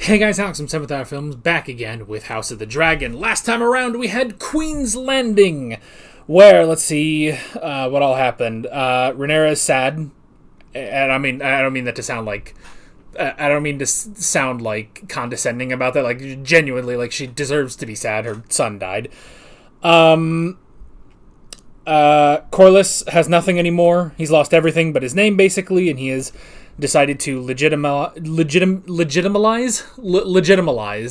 Hey guys, Alex from 7th Hour Films, back again with House of the Dragon. Last time around we had Queen's Landing, where, let's see, what all happened. Rhaenyra is sad, and I don't mean that to sound like, I don't mean to sound like condescending about that, like, genuinely, like, she deserves to be sad, her son died. Corlys has nothing anymore, he's lost everything but his name, basically, and he has decided to legitimize,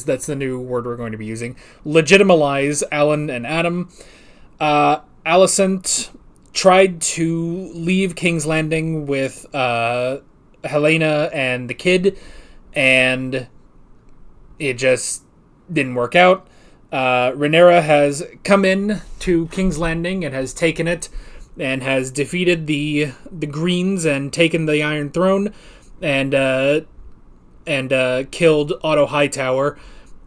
that's the new word we're going to be using, legitimize Alan and Adam. Alicent tried to leave King's Landing with Helena and the kid, and it just didn't work out. Rhaenyra has come in to King's Landing and has taken it, and has defeated the Greens and taken the Iron Throne, and killed Otto Hightower,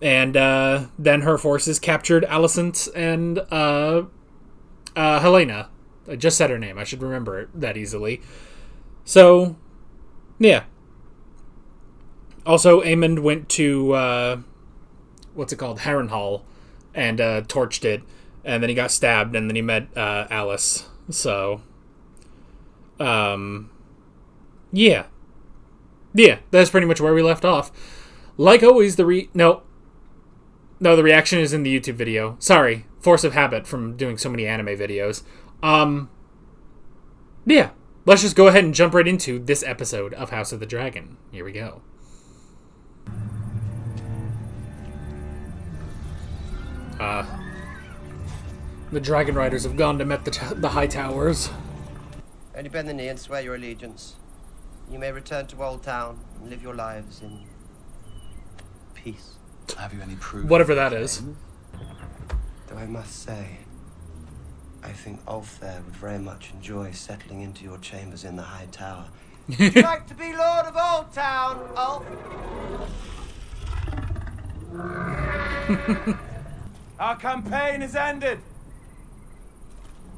and then her forces captured Alicent and Helena. I just said her name. I should remember it that easily. So, yeah. Also, Aemond went to what's it called, Harrenhal, and torched it, and then he got stabbed, and then he met Alice. So, yeah, that's pretty much where we left off. Like always, the reaction is in the YouTube video. Sorry, force of habit from doing so many anime videos. Yeah, let's just go ahead and jump right into this episode of House of the Dragon. Here we go. The Dragon Riders have gone to meet the High Towers. Only bend the knee and swear your allegiance. You may return to Old Town and live your lives in peace. Have you any proof? Whatever that is. Though I must say, I think Ulf there would very much enjoy settling into your chambers in the High Tower. Would you like to be Lord of Old Town, Ulf? Our campaign is ended.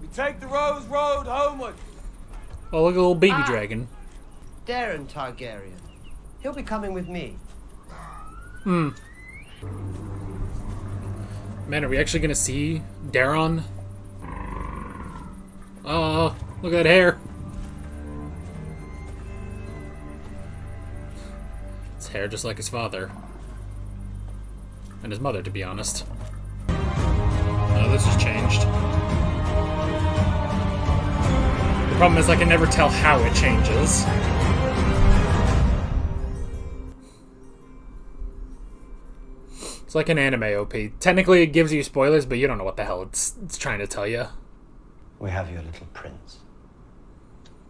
We take the Rose Road homeward. Oh, look at a little baby dragon. Darren Targaryen. He'll be coming with me. Man, are we actually gonna see Daron? Oh, look at that hair. It's hair just like his father. And his mother, to be honest. Oh, this has changed. The problem is I can never tell how it changes. It's like an anime OP. Technically it gives you spoilers, but you don't know what the hell it's trying to tell you. We have your little prince.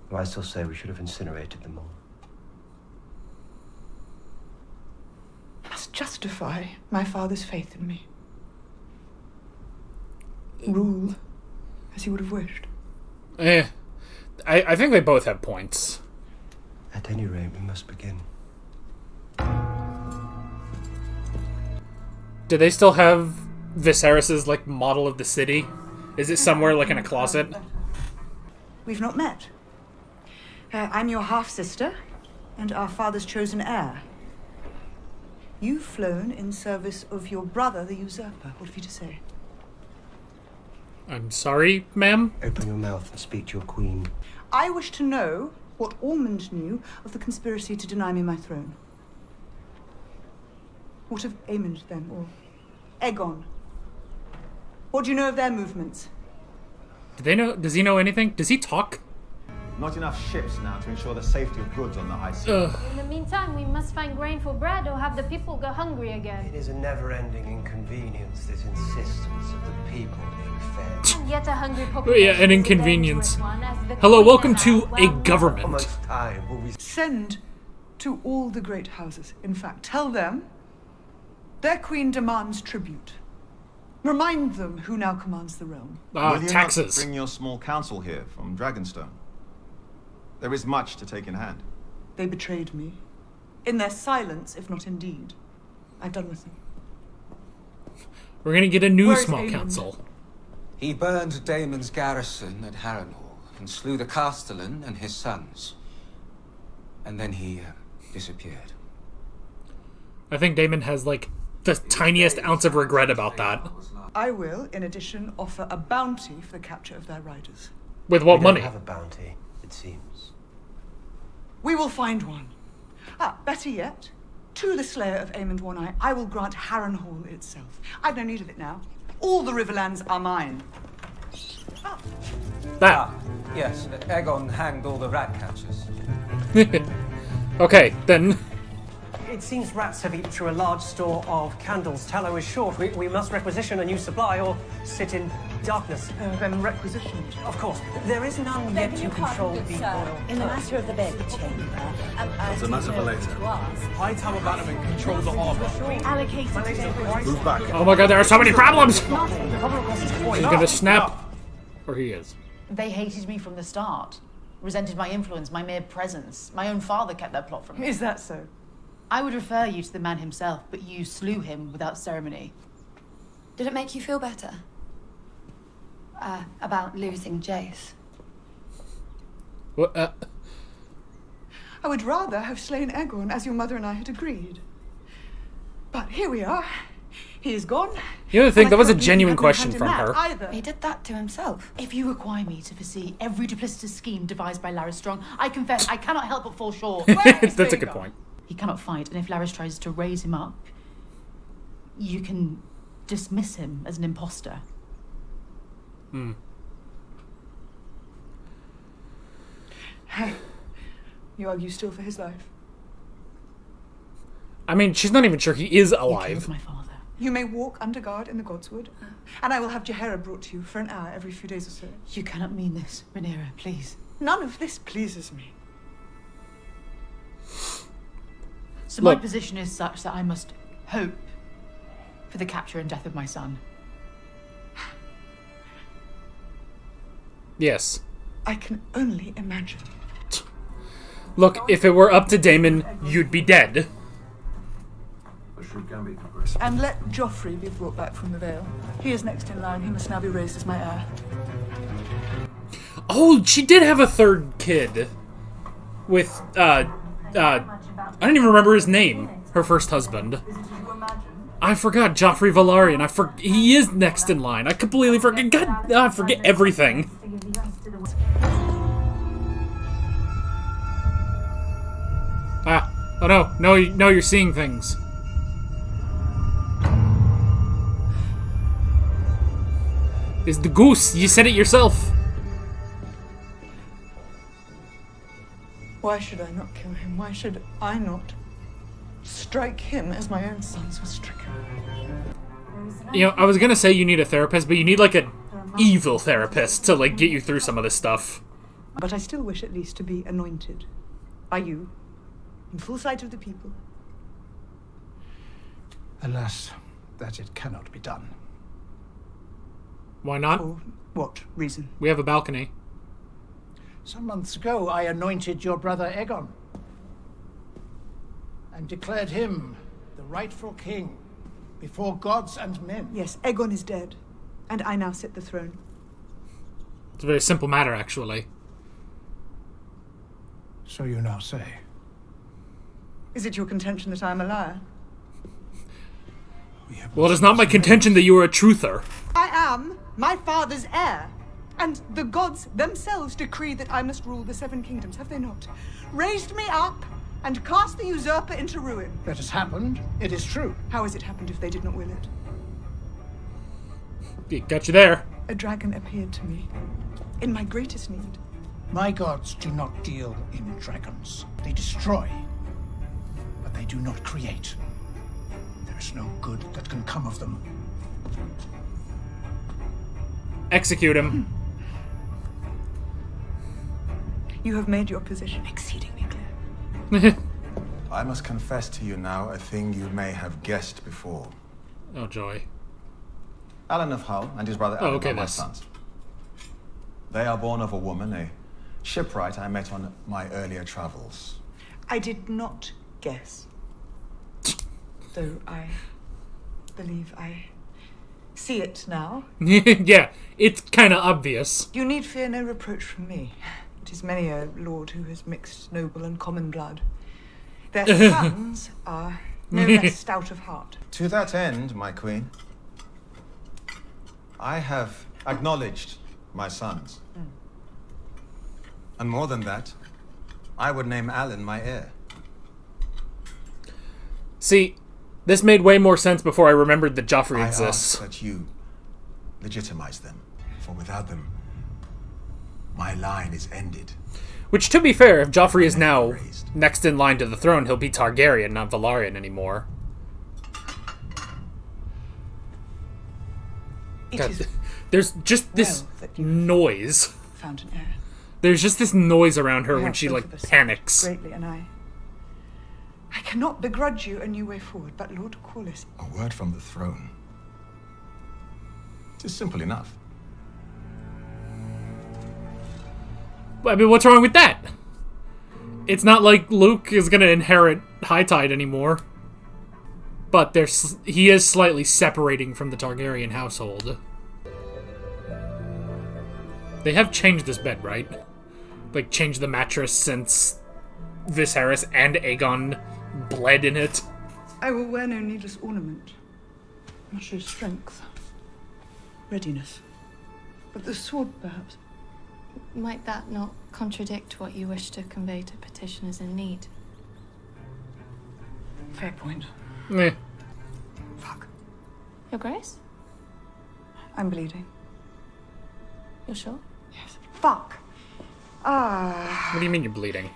Though I still say we should have incinerated them all. I must justify my father's faith in me. Rule as he would have wished. I think they both have points. At any rate, we must begin. Do they still have Viserys's, like, model of the city? Is it somewhere, like, in a closet? We've not met. I'm your half-sister and our father's chosen heir. You've flown in service of your brother, the usurper. What have you to say? I'm sorry, ma'am? Open your mouth and speak to your queen. I wish to know what Ormond knew of the conspiracy to deny me my throne. What of Aemond, then, or Aegon? What do you know of their movements? Do they know? Does he know anything? Does he talk? Not enough ships now to ensure the safety of goods on the high seas. In the meantime, we must find grain for bread or have the people go hungry again. It is a never-ending inconvenience, this insistence of the people being fed. And yet a hungry population. Yeah, an inconvenience. Hello, welcome to a government. How much time will we Send to all the great houses. In fact, tell them their queen demands tribute. Remind them who now commands the realm. Will you Taxes. not bring your small council here from Dragonstone? There is much to take in hand. They betrayed me. In their silence, if not in deed. I've done with them. We're gonna get a new Where's small Aemond? council. He burned Daemon's garrison at Harrenhal and slew the Castellan and his sons. And then he disappeared. I think Daemon has, like, the tiniest ounce of regret about that. I will, in addition, offer a bounty for the capture of their riders. With what We money? don't have a bounty, it seems. We will find one. Better yet, to the slayer of Aemond One-Eye, I will grant Harrenhal itself. I've no need of it now. All the Riverlands are mine. That. Yes, Aegon hanged all the rat catchers. Okay, then. It seems rats have eaten through a large store of candles. Tallow is short. We must requisition a new supply or sit in darkness. Then requisitioned. Of course. There is none yet to control the oil. In the matter of the bedchamber, It's a matter for later. Hightower Bannerman control the harbour. allocated to their Move back. Oh my god, there are so many problems! He's He's gonna snap. Or he is. They hated me from the start, resented my influence, my mere presence. My own father kept their plot from me. Is that so? I would refer you to the man himself, but you slew him without ceremony. Did it make you feel better? About losing Jace? What? I would rather have slain Aegon, as your mother and I had agreed. But here we are. He is gone. You know the thing, and that was a I genuine couldn't question even hand him from that her. Either. He did that to himself. If you require me to foresee every duplicitous scheme devised by Larys Strong, I confess I cannot help but fall short. Where is That's a good Rhaegar? point. He cannot fight, and if Larys tries to raise him up, you can dismiss him as an imposter. You argue still for his life. I mean, she's not even sure he is You killed alive. my father. You may walk under guard in the Godswood, and I will have Jaehaera brought to you for an hour every few days or so. You cannot mean this, Rhaenyra, please. None of this pleases me. So my Look. position is such that I must hope for the capture and death of my son. Yes. I can only imagine. Look, if it were up to Daemon, you'd be dead. And let Joffrey be brought back from the Vale. He is next in line. He must now be raised as my heir. Oh, she did have a third kid. With, I don't even remember his name. Her first husband. I forgot Joffrey Valerian. He is next in line. I completely forget. God, I forget everything. Oh no, no, you're seeing things. Is the goose? You said it yourself. Why should I not kill him? Why should I not strike him as my own sons were stricken? You know, I was gonna say you need a therapist, but you need like an evil therapist to like get you through some of this stuff. But I still wish at least to be anointed by you, in full sight of the people. Alas, that it cannot be done. Why not? For what reason? We have a balcony. Some months ago, I anointed your brother Aegon and declared him the rightful king before gods and men. Yes, Aegon is dead, and I now sit the throne. It's a very simple matter, actually. So you now say. Is it your contention that I am a liar? Well, it is not my contention that you are a truther. I am my father's heir, and the gods themselves decree that I must rule the Seven Kingdoms, have they not? Raised me up and cast the usurper into ruin. That has happened. It is true. How has it happened if they did not will it? It got you there. A dragon appeared to me in my greatest need. My gods do not deal in dragons. They destroy, but they do not create. There is no good that can come of them. Execute him. You have made your position exceedingly clear. I must confess to you now a thing you may have guessed before. Oh, joy. Alan of Hull and his brother Alan okay, are my this. sons. They are born of a woman, a shipwright I met on my earlier travels. I did not guess. Though I believe I see it now. Yeah, it's kind of obvious. You need fear no reproach from me. It is many a lord who has mixed noble and common blood. Their sons are no less stout of heart. To that end, my queen, I have acknowledged my sons. And more than that, I would name Alan my heir. See, this made way more sense before I remembered that Joffrey I exists. ask that you legitimize them, for without them, my line is ended. Which, to be fair, if Joffrey is now next in line to the throne, he'll be Targaryen, not Velaryon anymore. God, there's just this noise. Found an heir. There's just this noise around her when she, both like, of us panics. Greatly, and I cannot begrudge you a new way forward, but Lord Corlys... A word from the throne. It is simple enough. I mean, what's wrong with that? It's not like Luke is gonna inherit High Tide anymore. But he is slightly separating from the Targaryen household. They have changed this bed, right? Like, changed the mattress since Viserys and Aegon bled in it. I will wear no needless ornament. I show strength. Readiness. But the sword, perhaps. Might that not contradict what you wish to convey to petitioners in need? Fair point. Meh. Fuck. Your Grace? I'm bleeding. You're sure? Yes. Fuck. Ah. What do you mean you're bleeding?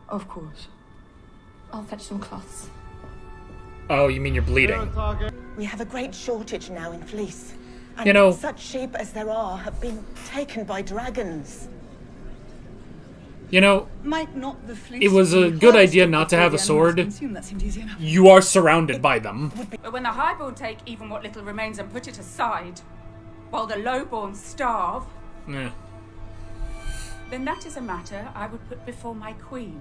Of course. I'll fetch some cloths. Oh, you mean you're bleeding. We have a great shortage now in fleece. And You know- such sheep as there are have been taken by dragons. You know, Might not the fleece it was a be good idea harvested not to before have the a sword. animals consume? That seemed easy enough. You are surrounded by them. But when the highborn take even what little remains and put it aside, while the lowborn starve, Yeah. then that is a matter I would put before my queen,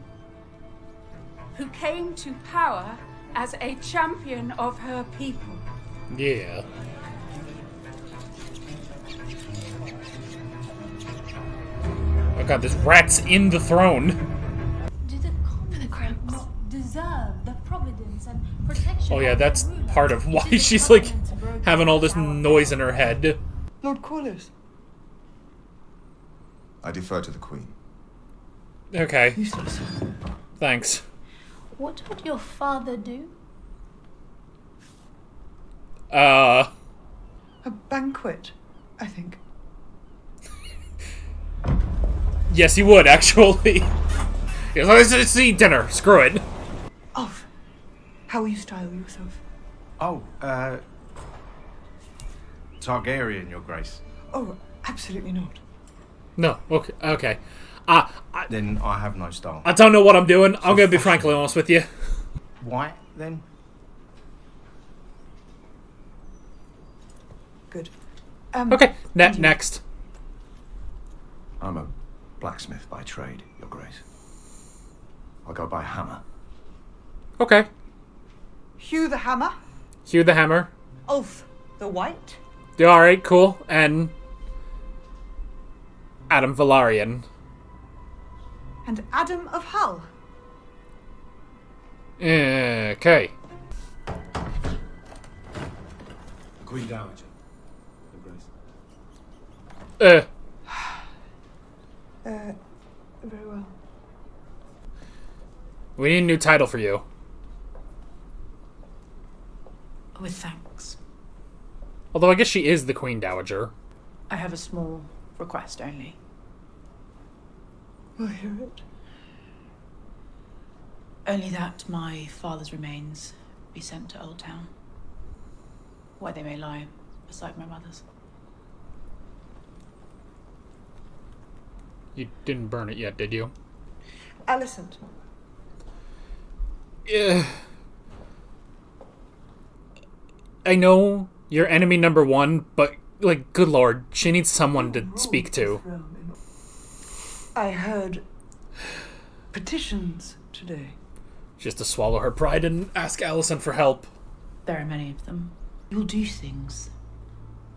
who came to power as a champion of her people. Yeah. Oh god, there's rats in the throne. Do the common not deserve the providence and protection? Oh yeah, of that's the ruler? part of why It is she's like covenant to broken having all this our noise in her head. Lord Corlys. I defer to the queen. Okay. Useless. Thanks. What would your father do? A banquet, I think. Yes, he would, actually. He's like, let's eat dinner. Screw it. Ulf, how will you style yourself? Oh, Targaryen, Your Grace. Oh, absolutely not. No, okay. Then I have no style. I don't know what I'm doing. I'm going to be frankly honest with you. White, then? Good. Okay, next. I'm a blacksmith by trade, Your Grace. I'll go by hammer. Okay. Hugh the Hammer. Hugh the Hammer. Ulf the White. Yeah, alright, cool. And Adam Velaryon. And Adam of Hull. Okay. Queen Dowager, Your Grace. Very well. We need a new title for you. With thanks. Although I guess she is the Queen Dowager. I have a small request only. We'll hear it. Only that my father's remains be sent to Old Town, where they may lie beside my mother's. You didn't burn it yet, did you? Alicent. I know you're enemy number one, but, like, good lord, she needs someone to speak to. I heard petitions today. Just to swallow her pride and ask Alicent for help. There are many of them. You'll do things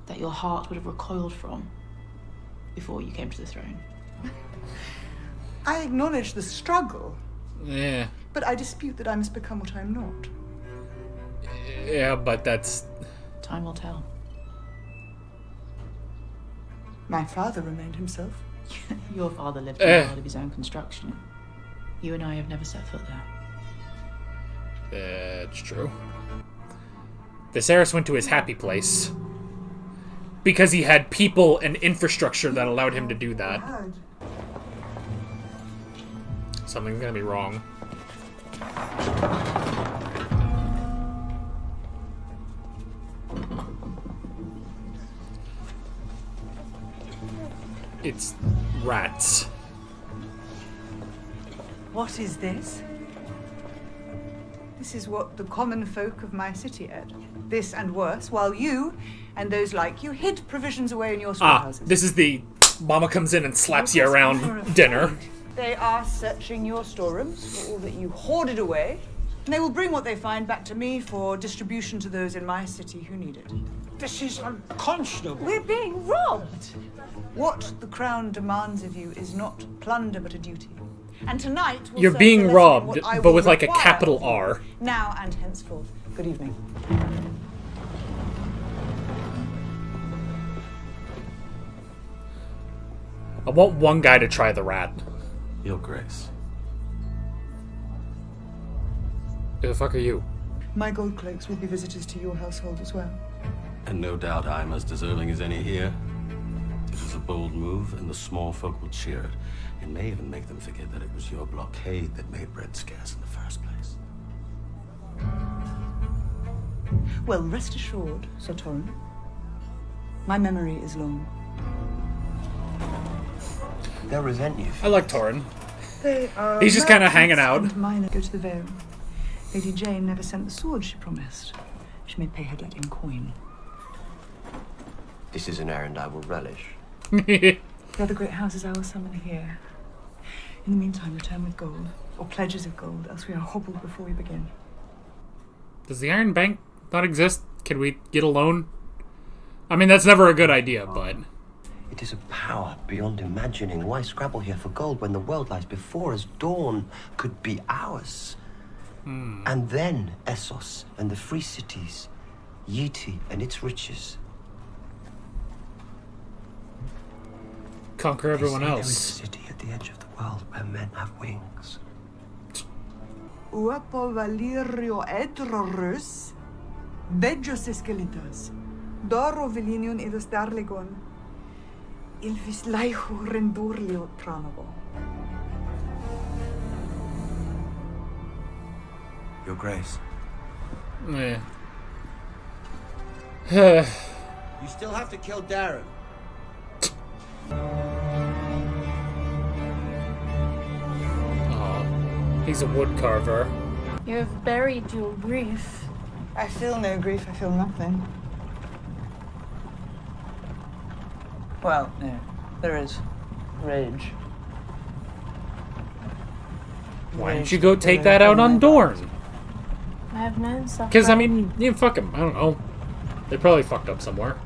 that your heart would have recoiled from before you came to the throne. I acknowledge the struggle, Yeah. but I dispute that I must become what I am not. Yeah, but that's... Time will tell. My father remained himself. Your father lived in a world of his own construction. You and I have never set foot there. That's true. Viserys went to his happy place because he had people and infrastructure that allowed him to do that. Something's gonna be wrong. It's rats. What is this? This is what the common folk of my city ate. This and worse, while you and those like you hid provisions away in your storehouses. This is the mama comes in and slaps you around dinner. They are searching your storerooms for all that you hoarded away, and they will bring what they find back to me for distribution to those in my city who need it. This is unconscionable. We're being robbed! What the Crown demands of you is not plunder but a duty. And tonight You're being robbed, but with like a capital R. Now and henceforth. Good evening. I want one guy to try the rat. Your Grace. Who the fuck are you? My gold cloaks will be visitors to your household as well. And no doubt I'm as deserving as any here. It is a bold move, and the small folk will cheer it. It may even make them forget that it was your blockade that made bread scarce in the first place. Well, rest assured, Sir Torrhen, my memory is long. They'll resent you. I like Torrhen. They are He's just kind of hanging out. And mine go to the Vale. Lady Jane never sent the sword she promised. She may pay her debt in coin. This is an errand I will relish. The other great houses I will summon here. In the meantime, return with gold, or pledges of gold, else we are hobbled before we begin. Does the Iron Bank not exist? Can we get a loan? I mean, that's never a good idea, but... It is a power beyond imagining. Why scrabble here for gold when the world lies before us? Dawn could be ours. And then Essos and the free cities, Yeti and its riches. Conquer everyone There is a else. city at the edge of the world where men have wings. Uapo valirio edrorus, bejos esquelitas, doro vilinion idus darlegon, ilvis laihu rendurlio tranabo. Your Grace. Yeah. You still have to kill Darren. Oh, he's a wood carver. You have buried your grief. I feel no grief, I feel nothing. Well, no, there is rage. Why didn't you go take that out on Dorne? I have known suffering. Because, I mean, yeah, fuck them. I don't know. They probably fucked up somewhere.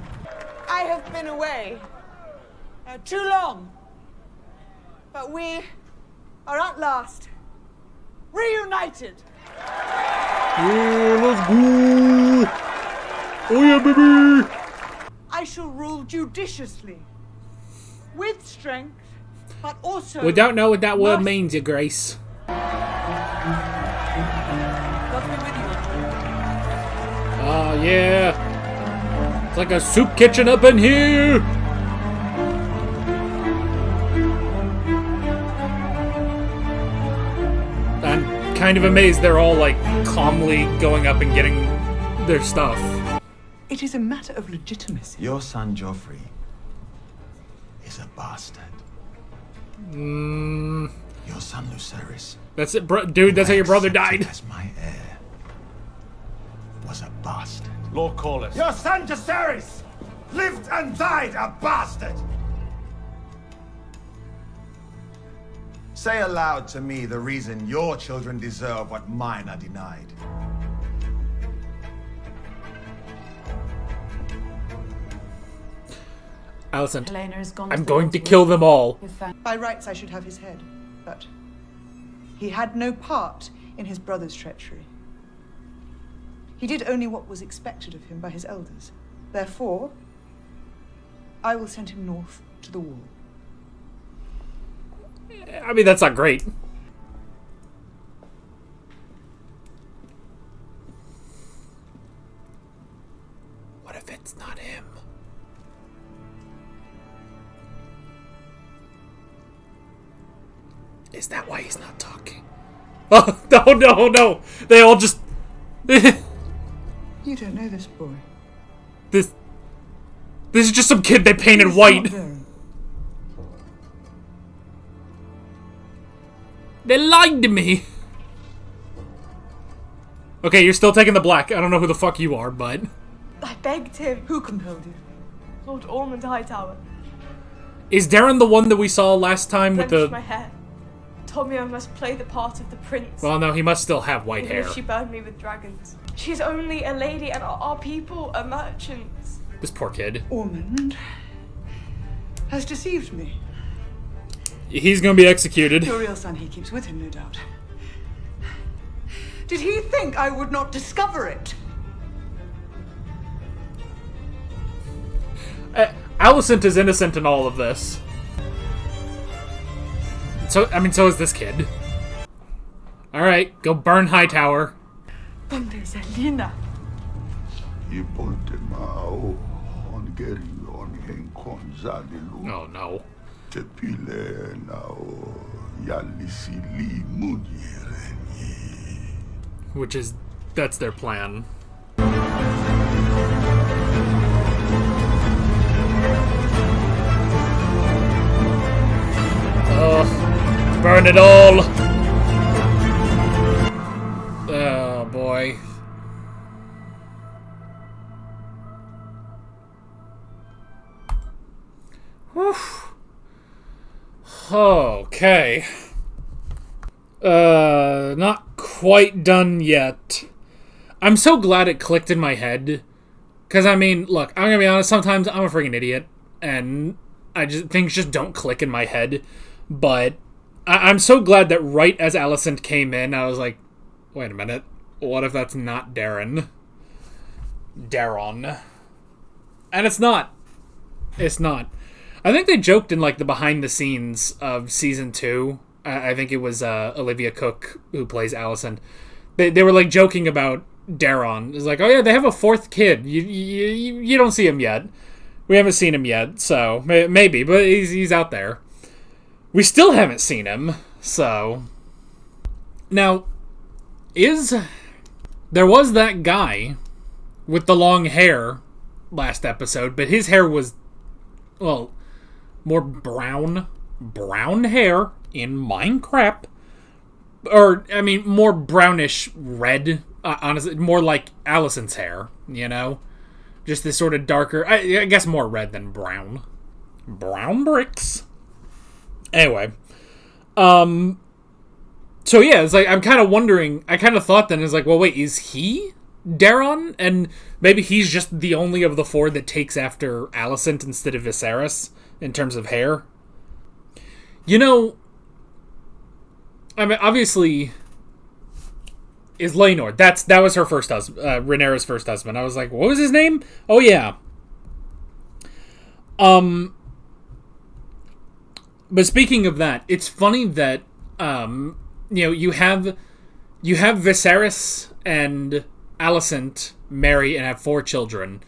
I have been away too long, but we are at last reunited. Yeah, let's go! Oh yeah, baby! I shall rule judiciously, with strength, but also... We don't know what that word means, Your Grace. Oh yeah! It's like a soup kitchen up in here! I'm kind of amazed they're all like calmly going up and getting their stuff. It is a matter of legitimacy. Your son Joffrey is a bastard. Your son Lucerys. That's it, dude. That's how your brother died. As my heir was a bastard. Lord Corliss. Your son Jacaerys lived and died a bastard! Say aloud to me the reason your children deserve what mine are denied. Alicent, Helena has gone I'm to going the to kill them all. By rights, I should have his head, but he had no part in his brother's treachery. He did only what was expected of him by his elders. Therefore, I will send him north to the wall. I mean, that's not great. What if it's not him? Is that why he's not talking? Oh, no. They all just... You don't know this boy. This is just some kid they painted white. They lied to me. Okay, you're still taking the black. I don't know who the fuck you are, but... I begged him. Who compelled you? Lord Ormond Hightower. Is Darren the one that we saw last time with the... my hair. Told me I must play the part of the prince. Well, no, he must still have white Even hair. if she burned me with dragons. She's only a lady and our people are merchants. This poor kid. Ormond has deceived me. He's gonna be executed. Your real son he keeps with him, no doubt. Did he think I would not discover it? Alicent is innocent in all of this. So is this kid. Alright, go burn Hightower. ¿Dónde es Elena? Oh no. Which is... that's their plan. Oh, burn it all! Oh boy. Whew. Okay. Not quite done yet. I'm so glad it clicked in my head. Because, I mean, look, I'm gonna be honest, sometimes I'm a freaking idiot. And things just don't click in my head. But I'm so glad that right as Alicent came in, I was like, wait a minute. What if that's not Darren? Daron. And it's not. It's not. I think they joked in, like, the behind-the-scenes of Season 2. I think it was Olivia Cook who plays Alicent. They were, like, joking about Daron. It's like, oh, yeah, they have a fourth kid. You don't see him yet. We haven't seen him yet, so maybe. But he's out there. We still haven't seen him, so... Now, there was that guy with the long hair last episode, but his hair was, well, more brown hair in Minecraft. Or, I mean, more brownish red, honestly, more like Alicent's hair, you know? Just this sort of darker, I guess more red than brown. Brown bricks. Anyway. So yeah, it's like, I'm kind of wondering, I kind of thought then, it's like, well wait, is he Daron? And maybe he's just the only of the four that takes after Alicent instead of Viserys, in terms of hair. You know, I mean, obviously, is Laenor. That was her first husband, Rhaenyra's first husband. I was like, what was his name? Oh yeah. But speaking of that, it's funny that, you know, you have Viserys and Alicent marry and have 4 children,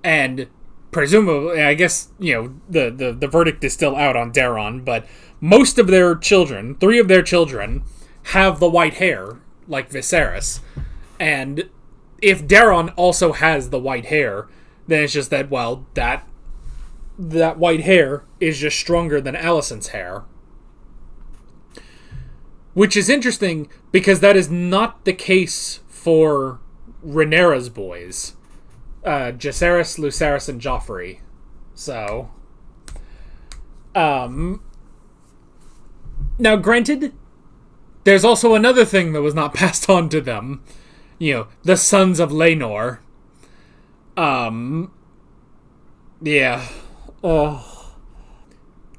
and presumably, I guess, you know, the verdict is still out on Daron, but most of their children, 3 of their children, have the white hair, like Viserys. And if Daron also has the white hair, then it's just that, well, that white hair is just stronger than Alicent's hair. Which is interesting, because that is not the case for Rhaenyra's boys. Jacaerys, Lucerys, and Joffrey. So... Now, granted, there's also another thing that was not passed on to them. You know, the sons of Laenor. Yeah.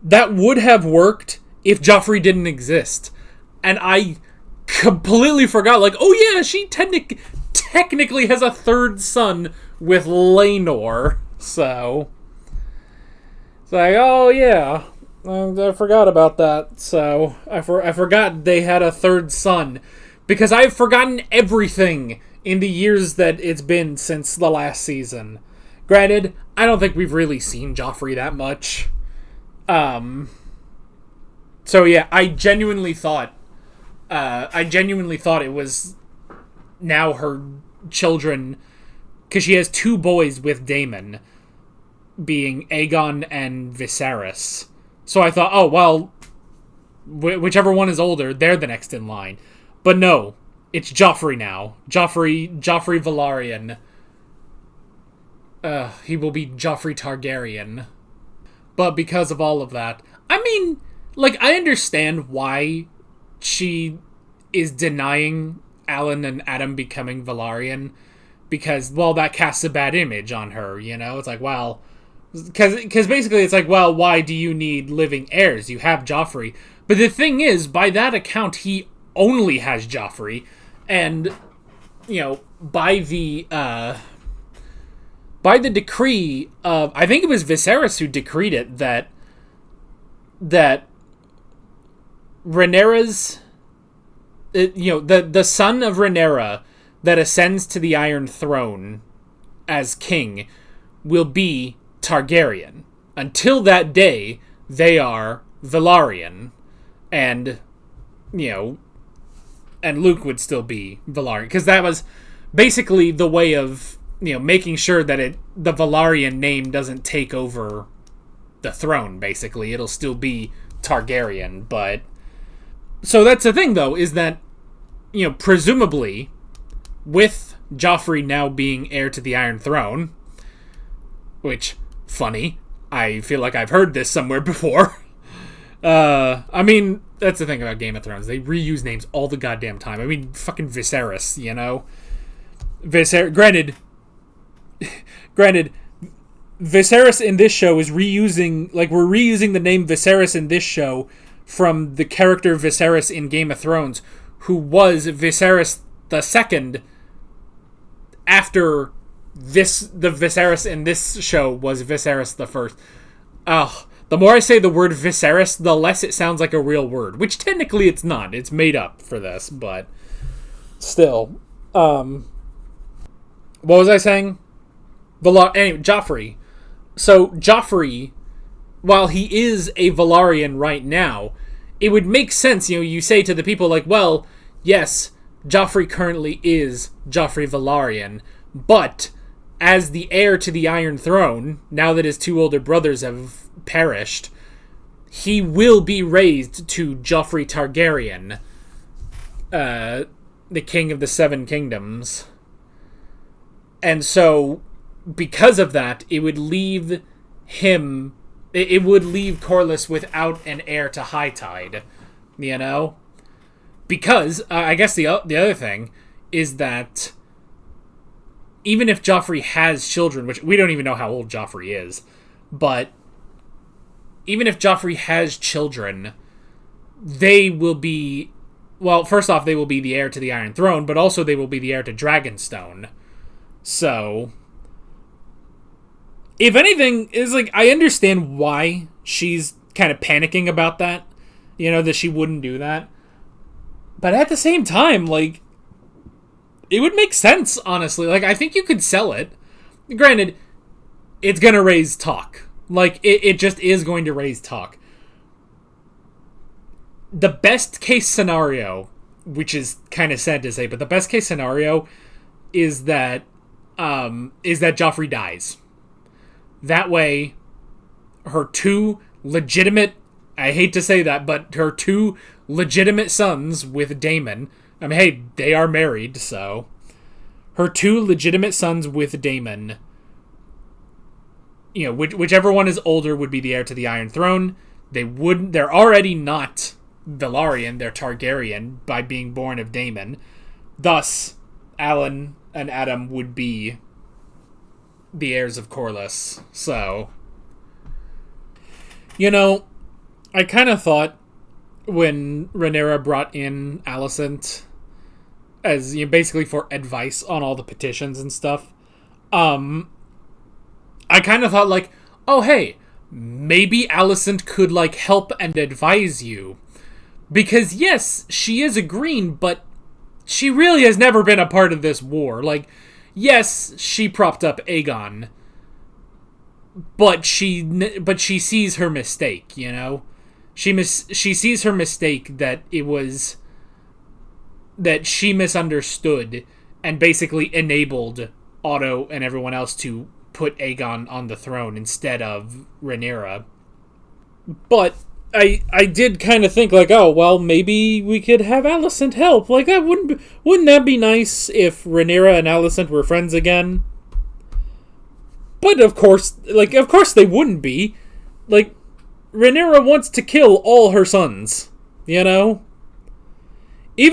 That would have worked if Joffrey didn't exist. And I completely forgot, like, oh yeah, she technically has a third son with Rhaenyra. So it's like, oh yeah, I forgot about that. So I forgot they had a third son, because I've forgotten everything in the years that it's been since the last season. Granted, I don't think we've really seen Joffrey that much. So yeah, I genuinely thought it was now her children, because she has 2 boys with Daemon, being Aegon and Viserys. So I thought, oh well, whichever one is older, they're the next in line. But no, it's Joffrey now. Joffrey Velaryon. He will be Joffrey Targaryen. But because of all of that, I mean, like, I understand why she is denying Alan and Adam becoming Velaryon, because, well, that casts a bad image on her, you know? It's like, well, because basically it's like, well, why do you need living heirs? You have Joffrey. But the thing is, by that account, he only has Joffrey, and, you know, by the decree of, I think it was Viserys who decreed it, that Rhaenyra's, the son of Rhaenyra that ascends to the Iron Throne as king will be Targaryen. Until that day, they are Velaryon, and, and Luke would still be Velaryon, because that was basically the way of, making sure that the Velaryon name doesn't take over the throne, basically. It'll still be Targaryen, but... So that's the thing, though, is that, presumably, with Joffrey now being heir to the Iron Throne, which, funny, I feel like I've heard this somewhere before. I mean, that's the thing about Game of Thrones. They reuse names all the goddamn time. I mean, fucking Viserys, Granted, Viserys in this show is reusing... Like, we're reusing the name Viserys in this show from the character Viserys in Game of Thrones, who was Viserys II after the Viserys in this show was Viserys the First. The more I say the word Viserys, the less it sounds like a real word, which technically it's not. It's made up for this, but still. What was I saying? Anyway, Joffrey. So Joffrey, while he is a Velaryon right now, it would make sense, you say to the people like, well, yes, Joffrey currently is Joffrey Velaryon, but as the heir to the Iron Throne, now that his 2 older brothers have perished, he will be raised to Joffrey Targaryen, the king of the 7 kingdoms. And so, because of that, it would leave Corlys without an heir to High Tide, Because, I guess the other thing is that even if Joffrey has children, which we don't even know how old Joffrey is, but even if Joffrey has children, they will be... Well, first off, they will be the heir to the Iron Throne, but also they will be the heir to Dragonstone. So, if anything, is like, I understand why she's kind of panicking about that, that she wouldn't do that. But at the same time, like, it would make sense, honestly. Like, I think you could sell it. Granted, it's gonna raise talk. Like, it just is going to raise talk. The best case scenario, which is kind of sad to say, but the best case scenario is that Joffrey dies. That way, her 2 legitimate, I hate to say that, but her 2 legitimate sons with Daemon, I mean, hey, they are married, so her 2 legitimate sons with Daemon, whichever one is older would be the heir to the Iron Throne. They're already not Velaryon, they're Targaryen by being born of Daemon. Thus, Alan and Adam would be the heirs of Corlys. So, I kind of thought when Rhaenyra brought in Alicent as basically for advice on all the petitions and stuff. I kind of thought like, oh hey, maybe Alicent could like help and advise you, because yes, she is a Green, but she really has never been a part of this war. Like, yes, she propped up Aegon, but she sees her mistake. She sees her mistake that she misunderstood and basically enabled Otto and everyone else to put Aegon on the throne instead of Rhaenyra. But I did kind of think like, oh well, maybe we could have Alicent help. Like, that wouldn't that be nice if Rhaenyra and Alicent were friends again? But of course they wouldn't be. Like, Rhaenyra wants to kill all her sons, Even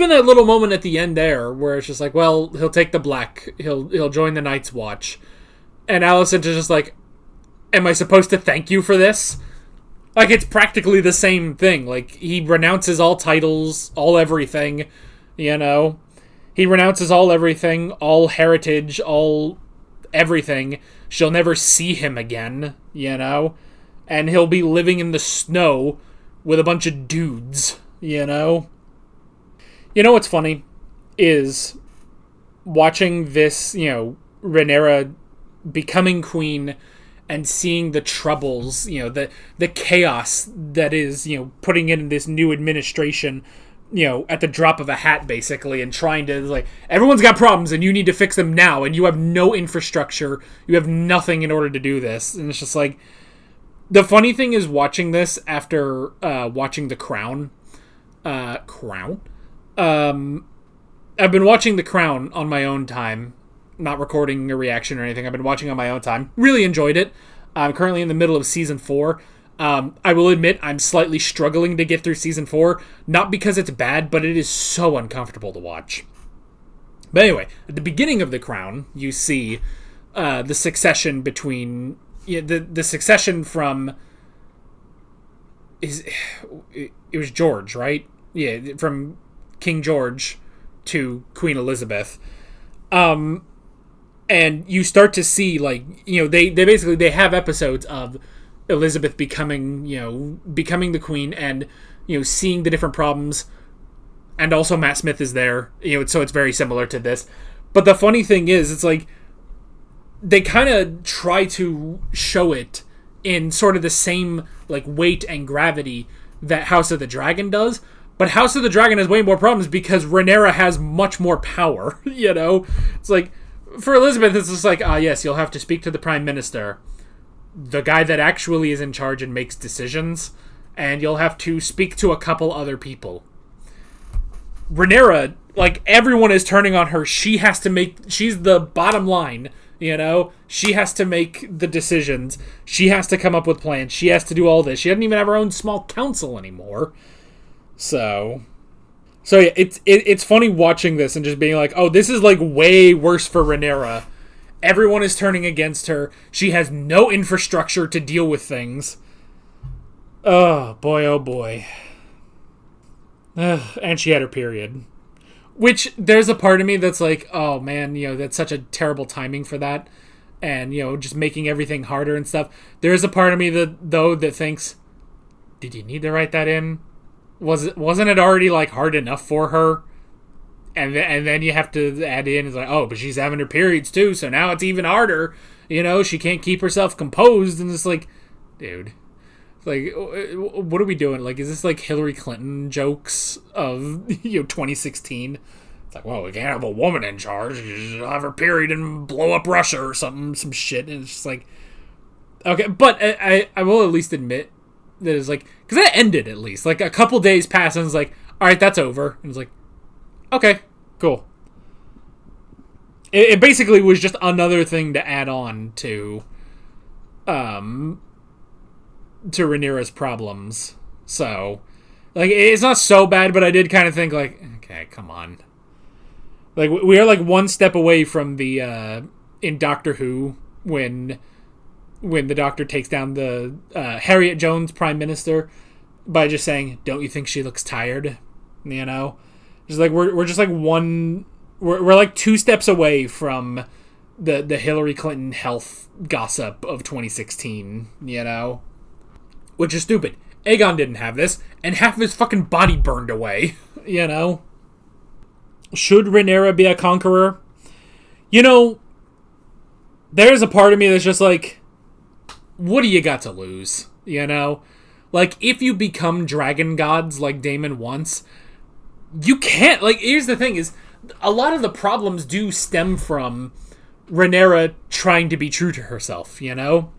that little moment at the end there, where it's just like, well, he'll take the black, he'll join the Night's Watch, and Alicent is just like, am I supposed to thank you for this? Like, it's practically the same thing. Like, he renounces all titles, all everything, He renounces all everything, all heritage, all everything. She'll never see him again, And he'll be living in the snow with a bunch of dudes, what's funny is watching this, Rhaenyra becoming queen and seeing the troubles, the chaos that is, putting in this new administration, at the drop of a hat, basically, and trying to, like, everyone's got problems and you need to fix them now, and you have no infrastructure, you have nothing in order to do this. And it's just like, the funny thing is watching this after watching The Crown. I've been watching The Crown on my own time, not recording a reaction or anything. I've been watching on my own time. Really enjoyed it. I'm currently in the middle of season 4. I will admit I'm slightly struggling to get through season 4, not because it's bad, but it is so uncomfortable to watch. But anyway, at the beginning of The Crown, you see the succession between the succession from it was George, right? Yeah, from King George to Queen Elizabeth. And you start to see, like, they have episodes of Elizabeth becoming the queen, and, seeing the different problems. And also Matt Smith is there, so it's very similar to this. But the funny thing is, it's like, they kind of try to show it in sort of the same, like, weight and gravity that House of the Dragon does. But House of the Dragon has way more problems because Rhaenyra has much more power, It's like, for Elizabeth, it's just like, yes, you'll have to speak to the Prime Minister, the guy that actually is in charge and makes decisions, and you'll have to speak to a couple other people. Rhaenyra, like, everyone is turning on her. She's the bottom line, She has to make the decisions. She has to come up with plans. She has to do all this. She doesn't even have her own small council anymore. So yeah, it's funny watching this and just being like, oh, this is like way worse for Rhaenyra. Everyone is turning against her. She has no infrastructure to deal with things. Oh boy. And she had her period. Which, there's a part of me that's like, oh man, that's such a terrible timing for that. And, just making everything harder and stuff. There's a part of me that thinks, did you need to write that in? Wasn't it already, like, hard enough for her? And then you have to add in, it's like, oh, but she's having her periods too, so now it's even harder. She can't keep herself composed, and it's like, dude, like, what are we doing? Like, is this like Hillary Clinton jokes of 2016? It's like, well, we can't have a woman in charge. She'll have her period and blow up Russia or something, some shit. And it's just like, okay, but I will at least admit that it's like, because that ended at least. Like, a couple days passed, and it's like, all right, that's over. And it's like, okay, cool. It basically was just another thing to add on to Rhaenyra's problems. So, like, it's not so bad, but I did kind of think, like, okay, come on. Like, we are, like, one step away from the, in Doctor Who, when the Doctor takes down the Harriet Jones Prime Minister by just saying, don't you think she looks tired? Just like, we're just like one We're like 2 steps away from the Hillary Clinton health gossip of 2016, you know? Which is stupid. Aegon didn't have this, and half of his fucking body burned away, you know? Should Rhaenyra be a conqueror? You know, there's a part of me that's just like, what do you got to lose, you know? Like, if you become dragon gods like Daemon wants, you can't. Like, here's the thing is, a lot of the problems do stem from Rhaenyra trying to be true to herself, you know?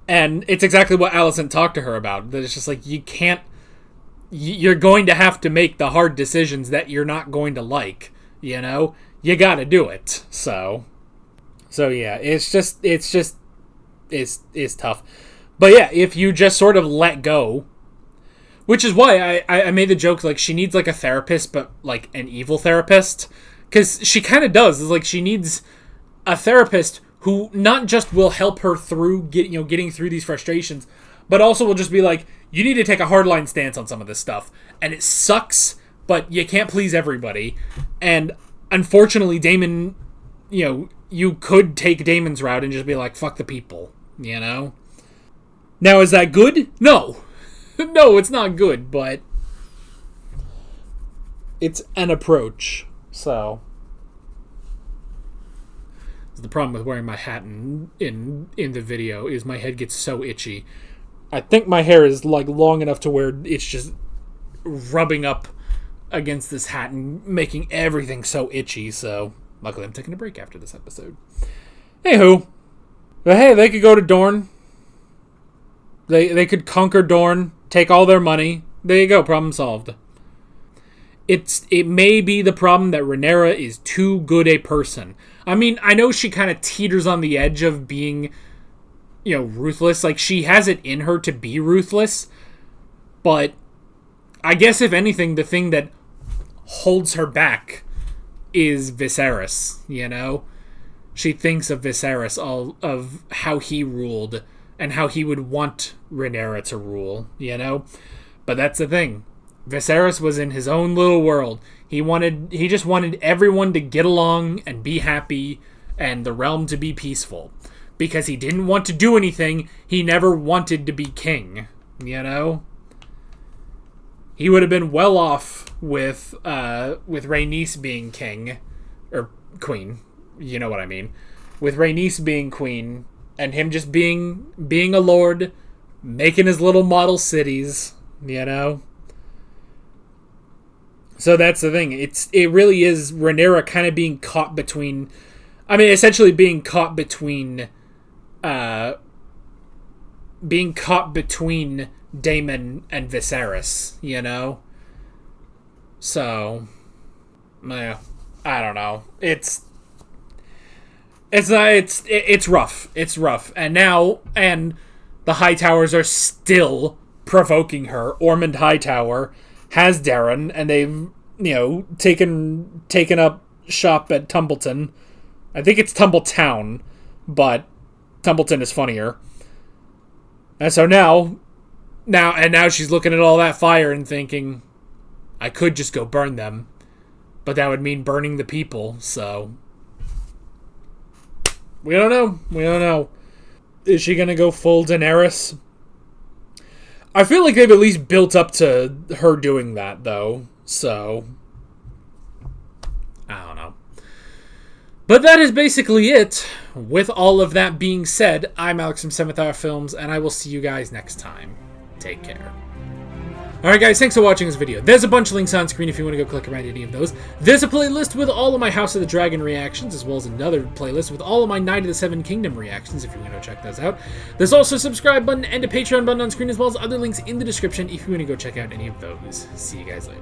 And it's exactly what Alicent talked to her about. That it's just like, you can't... You're going to have to make the hard decisions that you're not going to like, you know? You gotta do it, so yeah, it's tough. But yeah, if you just sort of let go, which is why I made the joke, like, she needs, like, a therapist, but, like, an evil therapist. Because she kind of does. It's like, she needs a therapist who not just will help her through getting through these frustrations, but also will just be like, you need to take a hardline stance on some of this stuff. And it sucks, but you can't please everybody. And unfortunately, Daemon, you could take Daemon's route and just be like, fuck the people, you know? Now, is that good? No. No, it's not good, but it's an approach. So, the problem with wearing my hat in the video is my head gets so itchy. I think my hair is, like, long enough to where it's just rubbing up against this hat and making everything so itchy, so luckily I'm taking a break after this episode. Anywho, but hey, they could go to Dorne. They could conquer Dorne, take all their money. There you go, problem solved. It may be the problem that Rhaenyra is too good a person. I mean, I know she kind of teeters on the edge of being, ruthless. Like, she has it in her to be ruthless, but I guess if anything, the thing that holds her back is Viserys, you know? She thinks of Viserys, of how he ruled and how he would want Rhaenyra to rule, you know? But that's the thing. Viserys was in his own little world. He just wanted everyone to get along and be happy and the realm to be peaceful. Because he didn't want to do anything, he never wanted to be king, you know? He would have been well off with Rhaenys being king, or queen, you know what I mean. With Rhaenys being queen, and him just being a lord, making his little model cities, you know? So that's the thing. It really is Rhaenyra kind of being caught between... I mean, essentially being caught between... Daemon and Viserys, you know? So... I don't know. It's rough. It's rough. And the Hightowers are still provoking her. Ormond Hightower has Darren, and they've, taken up shop at Tumbleton. I think it's Tumbletown, but Tumbleton is funnier. And so now she's looking at all that fire and thinking, I could just go burn them, but that would mean burning the people, so... We don't know. Is she gonna go full Daenerys? I feel like they've at least built up to her doing that, though, so... I don't know. But that is basically it. With all of that being said, I'm Alex from 7th Hour Films, and I will see you guys next time. Take care. Alright guys, thanks for watching this video. There's a bunch of links on screen if you want to go click around any of those. There's a playlist with all of my House of the Dragon reactions, as well as another playlist with all of my Knight of the Seven Kingdom reactions, if you want to go check those out. There's also a subscribe button and a Patreon button on screen, as well as other links in the description if you want to go check out any of those. See you guys later.